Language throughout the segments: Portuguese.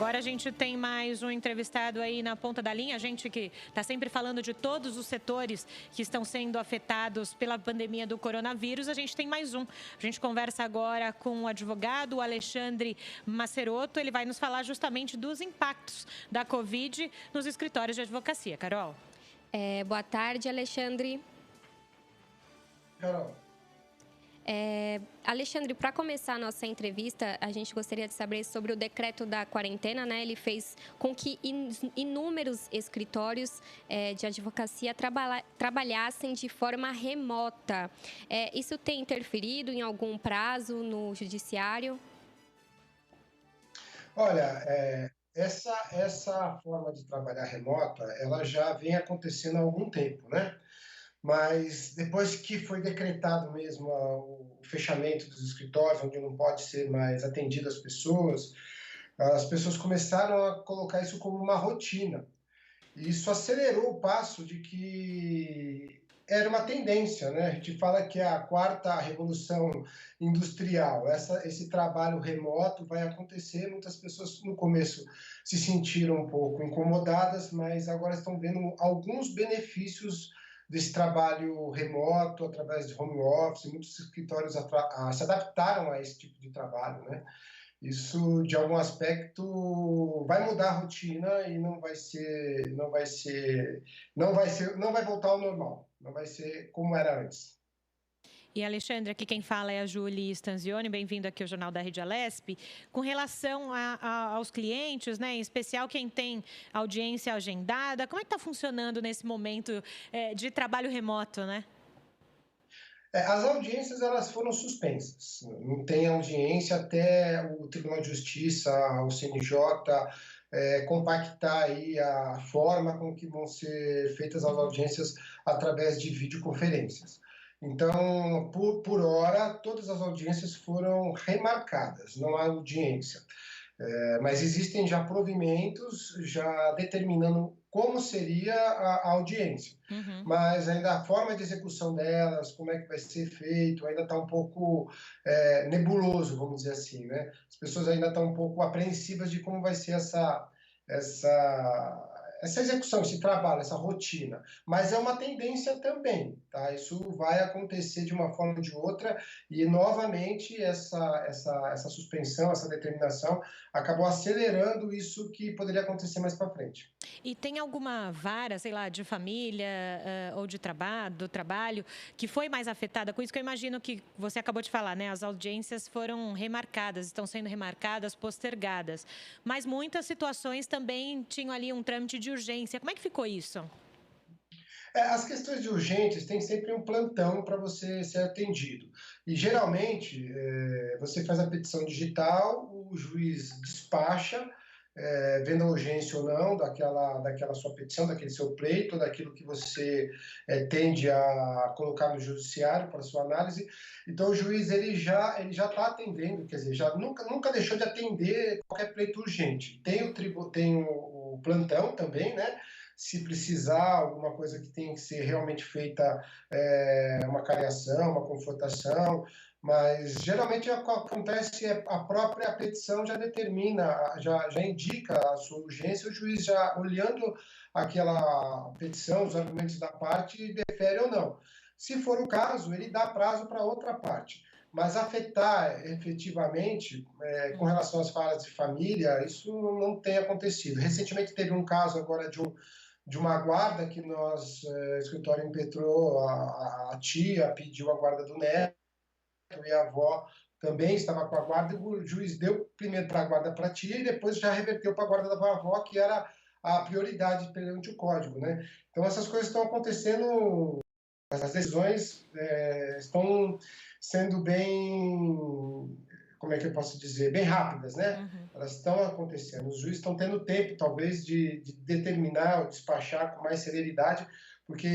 Agora a gente tem mais um entrevistado aí na ponta da linha, a gente que está sempre falando de todos os setores que estão sendo afetados pela pandemia do coronavírus, a gente tem mais um. A gente conversa agora com o advogado Alexandre Maceroto, ele vai nos falar justamente dos impactos da Covid nos escritórios de advocacia. Carol. Boa tarde, Alexandre. Carol. Alexandre, para começar a nossa entrevista, a gente gostaria de saber sobre o decreto da quarentena, né? Ele fez com que inúmeros escritórios de advocacia trabalhassem de forma remota. Isso tem interferido em algum prazo no judiciário? Olha, essa forma de trabalhar remota, ela já vem acontecendo há algum tempo, né? Mas depois que foi decretado mesmo o fechamento dos escritórios, onde não pode ser mais atendido as pessoas começaram a colocar isso como uma rotina. E isso acelerou o passo de que era uma tendência, né? A gente fala que é a quarta revolução industrial. Esse trabalho remoto vai acontecer. Muitas pessoas no começo se sentiram um pouco incomodadas, mas agora estão vendo alguns benefícios desse trabalho remoto, através de home office. Muitos escritórios se adaptaram a esse tipo de trabalho, né? Isso, de algum aspecto, vai mudar a rotina e não vai voltar ao normal, não vai ser como era antes. E, Alexandre, aqui quem fala é a Julie Stanzioni, bem-vindo aqui ao Jornal da Rede Alesp. Com relação aos clientes, né, em especial quem tem audiência agendada, como é que está funcionando nesse momento de trabalho remoto, né? As audiências, elas foram suspensas. Não tem audiência até o Tribunal de Justiça, o CNJ, compactar aí a forma com que vão ser feitas as audiências através de videoconferências. Então, por hora, todas as audiências foram remarcadas, não há audiência. Mas existem já provimentos já determinando como seria a audiência. Uhum. Mas ainda a forma de execução delas, como é que vai ser feito, ainda está um pouco nebuloso, vamos dizer assim, né? As pessoas ainda estão um pouco apreensivas de como vai ser essa execução, esse trabalho, essa rotina. Mas é uma tendência também, tá? Isso vai acontecer de uma forma ou de outra e, novamente, essa suspensão, essa determinação acabou acelerando isso que poderia acontecer mais para frente. E tem alguma vara, sei lá, de família ou do trabalho, que foi mais afetada com isso? Que eu imagino que você acabou de falar, né? As audiências foram remarcadas, estão sendo remarcadas, postergadas. Mas muitas situações também tinham ali um trâmite de urgência. Como é que ficou isso? As questões de urgentes tem sempre um plantão para você ser atendido. E, geralmente, você faz a petição digital, o juiz despacha, vendo a urgência ou não daquela sua petição, daquele seu pleito, daquilo que você tende a colocar no judiciário para sua análise. Então, o juiz ele já está atendendo, quer dizer, já nunca deixou de atender qualquer pleito urgente. Tem o plantão também, né? Se precisar, alguma coisa que tem que ser realmente feita, uma cariação, uma confrontação, mas geralmente acontece, a própria petição já determina, já indica a sua urgência, o juiz já olhando aquela petição, os argumentos da parte, defere ou não. Se for o caso, ele dá prazo para outra parte. Mas afetar efetivamente, com relação às varas de família, isso não tem acontecido. Recentemente teve um caso agora de uma guarda que o escritório impetrou, a tia pediu a guarda do neto e a avó também estava com a guarda, e o juiz deu primeiro para a guarda para a tia e depois já reverteu para a guarda da avó, que era a prioridade perante o código, né? Então essas coisas estão acontecendo, as decisões estão sendo bem, como é que eu posso dizer, bem rápidas, né? Uhum. Elas estão acontecendo. Os juízes estão tendo tempo, talvez, de determinar ou despachar com mais celeridade, porque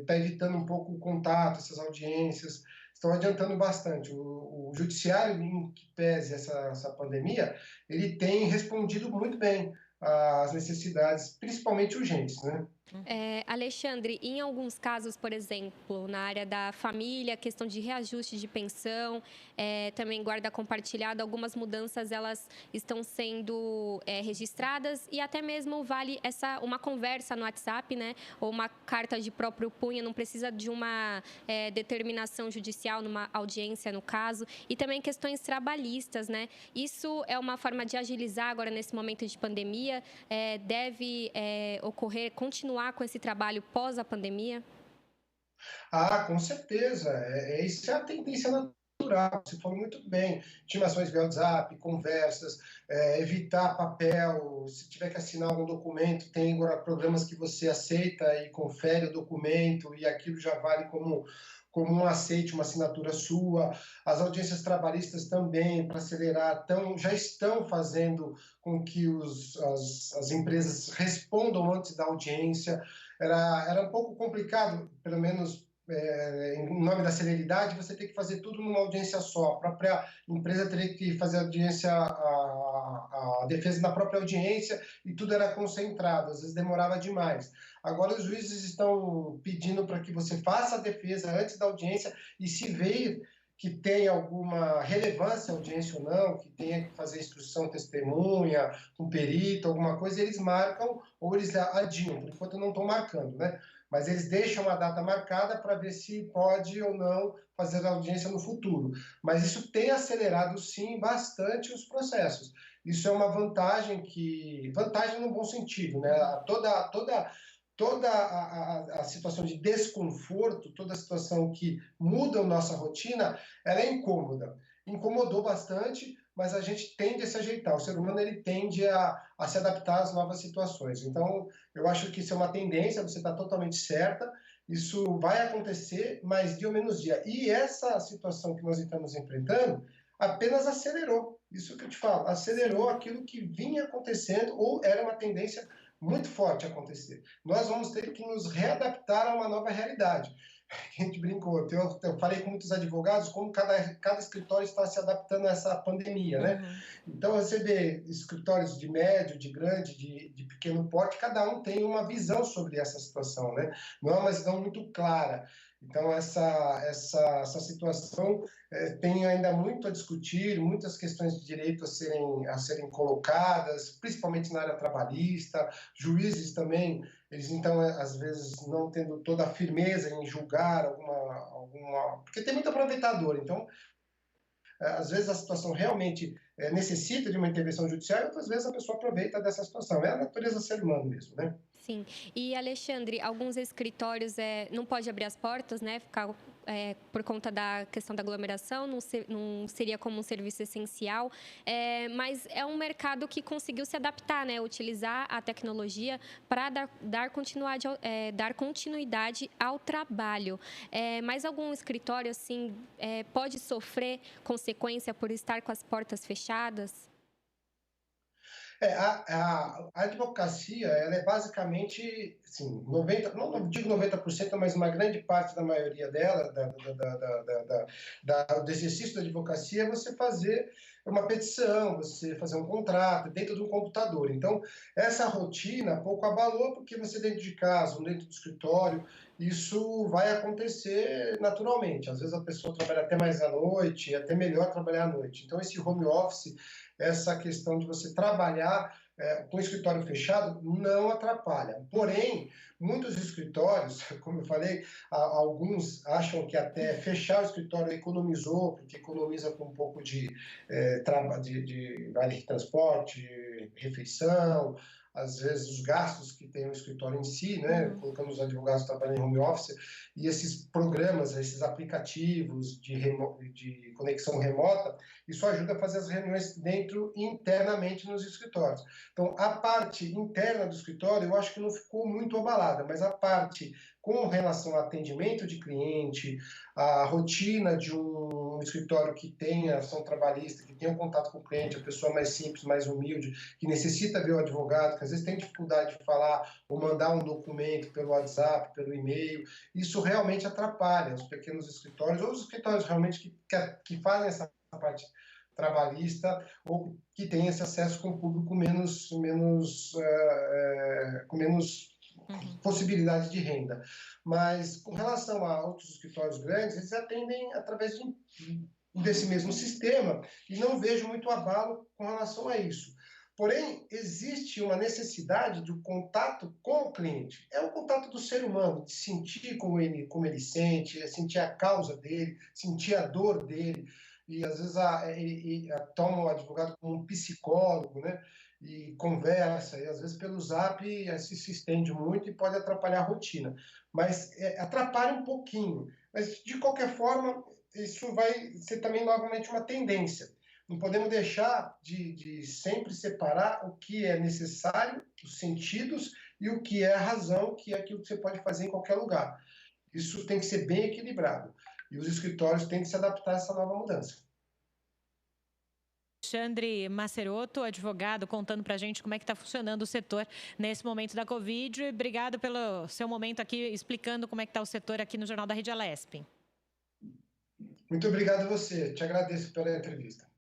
está evitando um pouco o contato, essas audiências, estão adiantando bastante. O judiciário, em que pese essa pandemia, ele tem respondido muito bem às necessidades, principalmente urgentes, né? Alexandre, em alguns casos, por exemplo, na área da família, questão de reajuste de pensão, também guarda compartilhada, algumas mudanças elas estão sendo registradas e até mesmo vale uma conversa no WhatsApp, né, ou uma carta de próprio punho, não precisa de uma determinação judicial, numa audiência no caso, e também questões trabalhistas, né? Isso é uma forma de agilizar agora nesse momento de pandemia, deve ocorrer, continuar com esse trabalho pós a pandemia? Ah, com certeza. Isso é a tendência natural. Você falou muito bem. Intimações via WhatsApp, conversas, evitar papel. Se tiver que assinar algum documento, tem agora programas que você aceita e confere o documento e aquilo já vale como um aceite, uma assinatura sua. As audiências trabalhistas também, para acelerar, já estão fazendo com que as empresas respondam antes da audiência. Era um pouco complicado, pelo menos em nome da celeridade, você tem que fazer tudo numa audiência só. A própria empresa teria que fazer a defesa na própria audiência e tudo era concentrado, às vezes demorava demais. Agora os juízes estão pedindo para que você faça a defesa antes da audiência e se ver que tem alguma relevância a audiência ou não, que tenha que fazer instrução testemunha, com perito, alguma coisa, eles marcam ou eles adiam. Por enquanto não estão marcando, né? Mas eles deixam uma data marcada para ver se pode ou não fazer a audiência no futuro. Mas isso tem acelerado, sim, bastante os processos. Isso é uma vantagem vantagem no bom sentido, né? Toda a situação de desconforto, toda a situação que muda a nossa rotina, ela é incômoda. Incomodou bastante, mas a gente tende a se ajeitar. O ser humano ele tende a se adaptar às novas situações. Então, eu acho que isso é uma tendência, você está totalmente certa. Isso vai acontecer, mas dia ou menos dia. E essa situação que nós estamos enfrentando apenas acelerou. Isso que eu te falo, acelerou aquilo que vinha acontecendo ou era uma tendência muito forte a acontecer. Nós vamos ter que nos readaptar a uma nova realidade. A gente brincou, eu falei com muitos advogados como cada escritório está se adaptando a essa pandemia, né? Então, você vê escritórios de médio, de grande, de pequeno porte, cada um tem uma visão sobre essa situação, né? Não é uma visão muito clara. Então, essa situação tem ainda muito a discutir, muitas questões de direito a serem colocadas, principalmente na área trabalhista, juízes também, eles então, às vezes, não tendo toda a firmeza em julgar alguma... Porque tem muito aproveitador, então, às vezes a situação realmente necessita de uma intervenção judiciária, outras vezes a pessoa aproveita dessa situação. É a natureza do ser humano mesmo, né? Sim. E, Alexandre, alguns escritórios não pode abrir as portas, né? Ficar por conta da questão da aglomeração, não seria como um serviço essencial, mas é um mercado que conseguiu se adaptar, né? Utilizar a tecnologia para dar continuidade ao trabalho. Mas algum escritório, assim, pode sofrer consequência por estar com as portas fechadas? A advocacia, ela é basicamente, assim, 90, não digo 90%, mas uma grande parte da maioria dela, do exercício da advocacia, é você fazer uma petição, você fazer um contrato dentro de um computador. Então, essa rotina pouco abalou, porque você dentro de casa, dentro do escritório, isso vai acontecer naturalmente. Às vezes a pessoa trabalha até mais à noite, é até melhor trabalhar à noite. Então, esse home office, essa questão de você trabalhar com o escritório fechado não atrapalha. Porém, muitos escritórios, como eu falei, alguns acham que até fechar o escritório economizou, porque economiza com um pouco de vale de transporte, refeição, às vezes os gastos que tem o escritório em si, né? Colocando os advogados trabalhando em home office, e esses programas, esses aplicativos de conexão remota, isso ajuda a fazer as reuniões internamente nos escritórios. Então, a parte interna do escritório, eu acho que não ficou muito abalada, mas a parte com relação ao atendimento de cliente, a rotina de um escritório que tenha ação trabalhista, que tenha um contato com o cliente, a pessoa mais simples, mais humilde, que necessita ver o advogado, que às vezes tem dificuldade de falar ou mandar um documento pelo WhatsApp, pelo e-mail, isso realmente atrapalha os pequenos escritórios, ou os escritórios realmente que fazem essa parte trabalhista ou que tem esse acesso com o público com menos possibilidade de renda. Mas, com relação a outros escritórios grandes, eles atendem através desse mesmo sistema e não vejo muito abalo com relação a isso. Porém, existe uma necessidade do contato com o cliente. É o contato do ser humano, de sentir como ele sente, sentir a causa dele, sentir a dor dele. E, às vezes, ele toma o advogado como um psicólogo, né? E conversa, e às vezes pelo Zap se estende muito e pode atrapalhar a rotina. Mas atrapalha um pouquinho. Mas, de qualquer forma, isso vai ser também novamente uma tendência. Não podemos deixar de sempre separar o que é necessário, os sentidos, e o que é a razão, que é aquilo que você pode fazer em qualquer lugar. Isso tem que ser bem equilibrado. E os escritórios têm que se adaptar a essa nova mudança. Alexandre Masserotto, advogado, contando para a gente como é que está funcionando o setor nesse momento da Covid. Obrigado pelo seu momento aqui, explicando como é que está o setor aqui no Jornal da Rede Alesp. Muito obrigado a você. Te agradeço pela entrevista.